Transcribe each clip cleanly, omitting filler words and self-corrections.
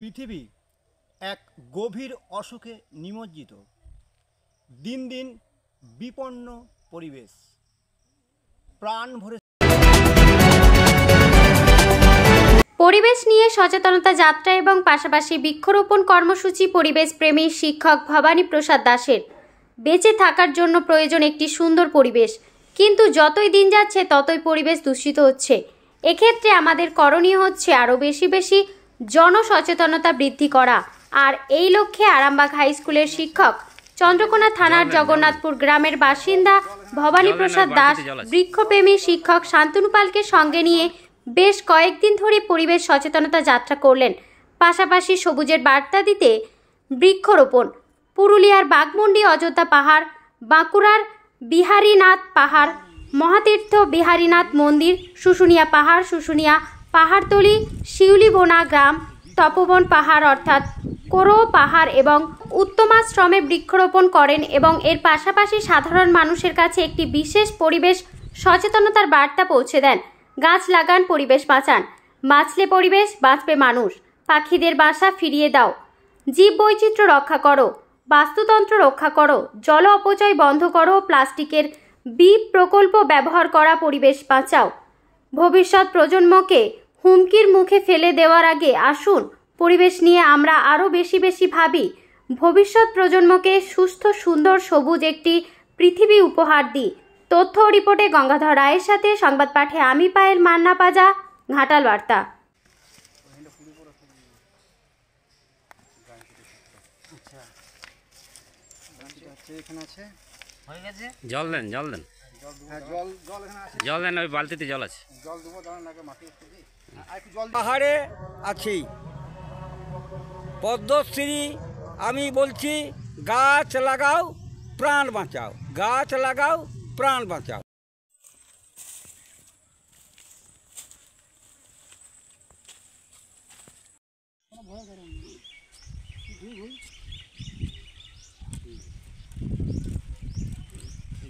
পৃথিবী এক গভীর অসুখে নিমজ্জিত। দিন দিন বিপন্ন পরিবেশ, প্রাণ ভরে। পরিবেশ নিয়ে সচেতনতা যাত্রা এবং পাশাপাশি বৃক্ষরোপণ কর্মসূচি পরিবেশ প্রেমী শিক্ষক ভবানী প্রসাদ দাসের। বেঁচে থাকার জন্য প্রয়োজন একটি সুন্দর পরিবেশ, কিন্তু যতই দিন যাচ্ছে ততই পরিবেশ দূষিত হচ্ছে। এক্ষেত্রে আমাদের করণীয় হচ্ছে আরও বেশি জনসচেতনতা বৃদ্ধি করা। আর এই লক্ষ্যে আরামবাগ হাই স্কুলের শিক্ষক, চন্দ্রকোনা থানার জগন্নাথপুর গ্রামের বাসিন্দা ভবানী প্রসাদ দাস বৃক্ষপ্রেমী শিক্ষক শান্তনু পালকে সঙ্গে নিয়ে বেশ কয়েকদিন ধরে পরিবেশ সচেতনতা যাত্রা করলেন। পাশাপাশি সবুজের বার্তা দিতে বৃক্ষরোপণ। পুরুলিয়ার বাঘমুন্ডি অযোধ্যা পাহাড়, বাঁকুড়ার বিহারীনাথ পাহাড়, মহাতীর্থ বিহারীনাথ মন্দির, শুশুনিয়া পাহাড়, শুশুনিয়া পাহাড়তলি, শিউলিবোনা গ্রাম, তপবন পাহাড় অর্থাৎ কোরো পাহাড় এবং উত্তমাশ্রমে বৃক্ষরোপণ করেন এবং এর পাশাপাশি সাধারণ মানুষের কাছে একটি বিশেষ পরিবেশ সচেতনতার বার্তা পৌঁছে দেন। গাছ লাগান, পরিবেশ বাঁচান, বাঁচলে পরিবেশ, বাঁচবে মানুষ। পাখিদের বাসা ফিরিয়ে দাও, জীব বৈচিত্র্য রক্ষা করো, বাস্তুতন্ত্র রক্ষা করো, জল অপচয় বন্ধ করো, প্লাস্টিকের প্রকল্প ব্যবহার করা, পরিবেশ বাঁচাও। ভবিষ্যৎ প্রজন্মকে হুমকির মুখে ফেলে দেওয়ার আগে আসুন পরিবেশ নিয়ে আমরা আরও বেশি ভাবি। ভবিষ্যৎ প্রজন্মকে সুস্থ, সুন্দর, সবুজ একটি পৃথিবী উপহার দিই। তথ্য ও রিপোর্টে গঙ্গাধর রায়ের সাথে সংবাদ পাঠে আমি পায়েল মান্না পাজা, ঘাটাল বার্তা। জল দেন জল দেন, ওই বালতিতে জল আছে। পাহাড়ে আছি পদ্মশ্রী। আমি বলছি গাছ লাগাও, প্রাণ বাঁচাও, গাছ লাগাও, প্রাণ বাঁচাও।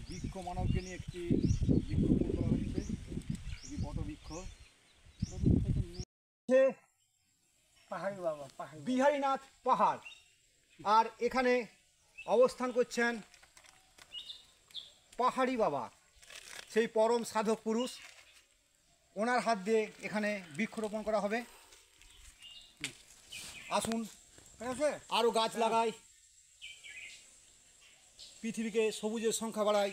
বৃক্ষ মানবকে নিয়ে একটি বৃক্ষরোপণ করা হচ্ছে, বটবৃক্ষ। বিহারীনাথ পাহাড়, আর এখানে অবস্থান করছেন পাহাড়ি বাবা, সেই পরম সাধক পুরুষ। ওনার হাত দিয়ে এখানে বৃক্ষরোপণ করা হবে। আসুন আরও গাছ লাগাই, পৃথিবীকে সবুজের সংখ্যা বাড়ায়,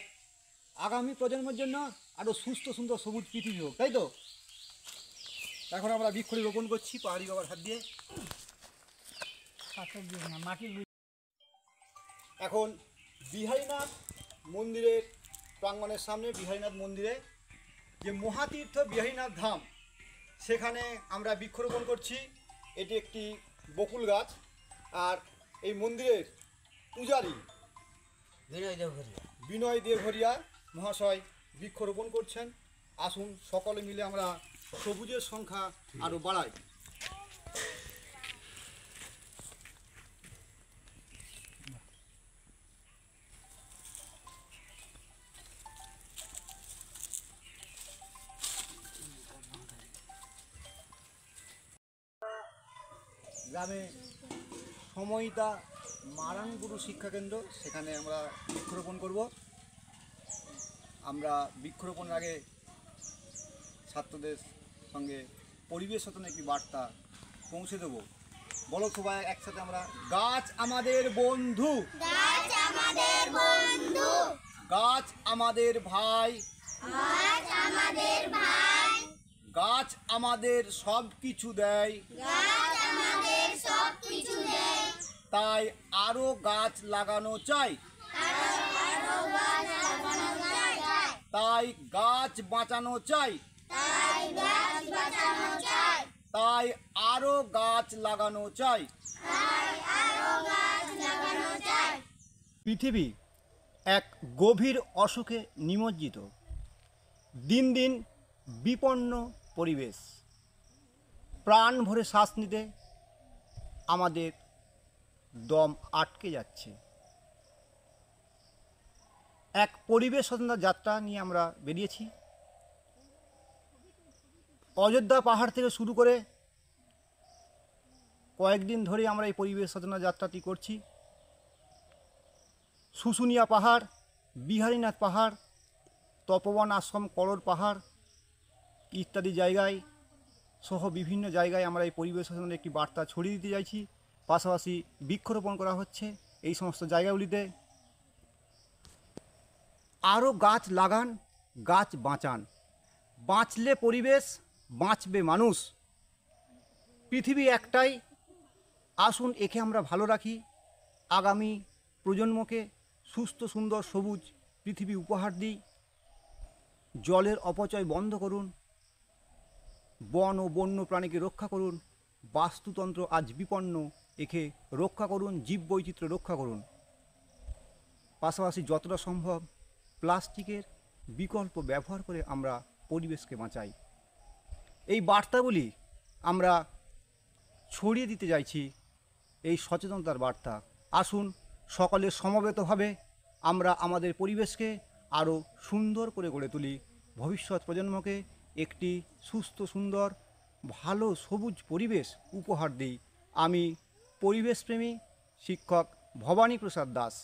আগামী প্রজন্মের জন্য আরও সুস্থ সুন্দর সবুজ পৃথিবী হোক, তাই তো? এখন আমরা বৃক্ষরোপণ করছি পাহাড়ি বাবার হাত দিয়ে। এখন বিহারীনাথ মন্দিরের প্রাঙ্গণের সামনে, বিহারীনাথ মন্দিরে যে মহাতীর্থ বিহারীনাথ ধাম, সেখানে আমরা বৃক্ষরোপণ করছি। এটি একটি বকুল গাছ, আর এই মন্দিরের পূজারী বিনয় দেবঘরিয়া মহাশয় বৃক্ষরোপণ করছেন। আসুন সকলে মিলে আমরা সবুজের সংখ্যা আরও বাড়াই। গ্রামে সময়িতা মারানগুরু শিক্ষাকেন্দ্র, সেখানে আমরা বৃক্ষরোপণ করব। আমরা বৃক্ষরোপণের আগে ছাত্রদের সঙ্গে পরিবেশ সচেতন একটি বার্তা পৌঁছে দেব। বলো সবাই একসাথে আমরা, গাছ আমাদের বন্ধু, গাছ আমাদের বন্ধু, গাছ আমাদের ভাই, গাছ আমাদের ভাই, গাছ আমাদের সব কিছু দেয়, গাছ আমাদের সব কিছু দেয়, তাই আরো গাছ লাগানো চাই, তাই গাছ বাঁচানো চাই, তাই আরো গাছ লাগানো চাই। পৃথিবী এক গভীর অসুখে নিমজ্জিত। দিন দিন বিপন্ন পরিবেশ, প্রাণ ভরে শ্বাস নিতে আমাদের দম আটকে যাচ্ছে। এক পরিবেশ সচেতনতা যাত্রা নিয়ে আমরা বেরিয়েছি। অযোধ্যা পাহাড় থেকে শুরু করে কয়েকদিন ধরে আমরা এই পরিবেশ সচেতনতা যাত্রাটি করছি। শুশুনিয়া পাহাড়, বিহারীনাথ পাহাড়, তপবন আশ্রম, করড় পাহাড় ইত্যাদি জায়গায় সহ বিভিন্ন জায়গায় আমরা এই পরিবেশ সচেতনতার একটি বার্তা ছড়িয়ে দিতে চাইছি। পাশাপাশি বৃক্ষরোপণ করা হচ্ছে এই সমস্ত জায়গাগুলিতে। আরও গাছ লাগান, গাছ বাঁচান। বাঁচলে পরিবেশ, বাঁচবে মানুষ। পৃথিবী একটাই, আসুন একে আমরা ভালো রাখি। আগামী প্রজন্মকে সুস্থ সুন্দর সবুজ পৃথিবী উপহার দিই। জলের অপচয় বন্ধ করুন, বন ও বন্য প্রাণীকে রক্ষা করুন। বাস্তুতন্ত্র আজ বিপন্ন, একে রক্ষা করুন, জীববৈচিত্র্য রক্ষা করুন। পাশাপাশি যতটা সম্ভব প্লাস্টিকের বিকল্প ব্যবহার করে আমরা পরিবেশকে বাঁচাই। এই বার্তাগুলি আমরা ছড়িয়ে দিতে চাইছি, এই সচেতনতার বার্তা। আসুন সকলে সমবেতভাবে আমরা আমাদের পরিবেশকে আরও সুন্দর করে গড়ে তুলি, ভবিষ্যৎ প্রজন্মকে একটি সুস্থ সুন্দর ভালো সবুজ পরিবেশ উপহার দিই। আমি পরিবেশপ্রেমী শিক্ষক ভবানী প্রসাদ দাস।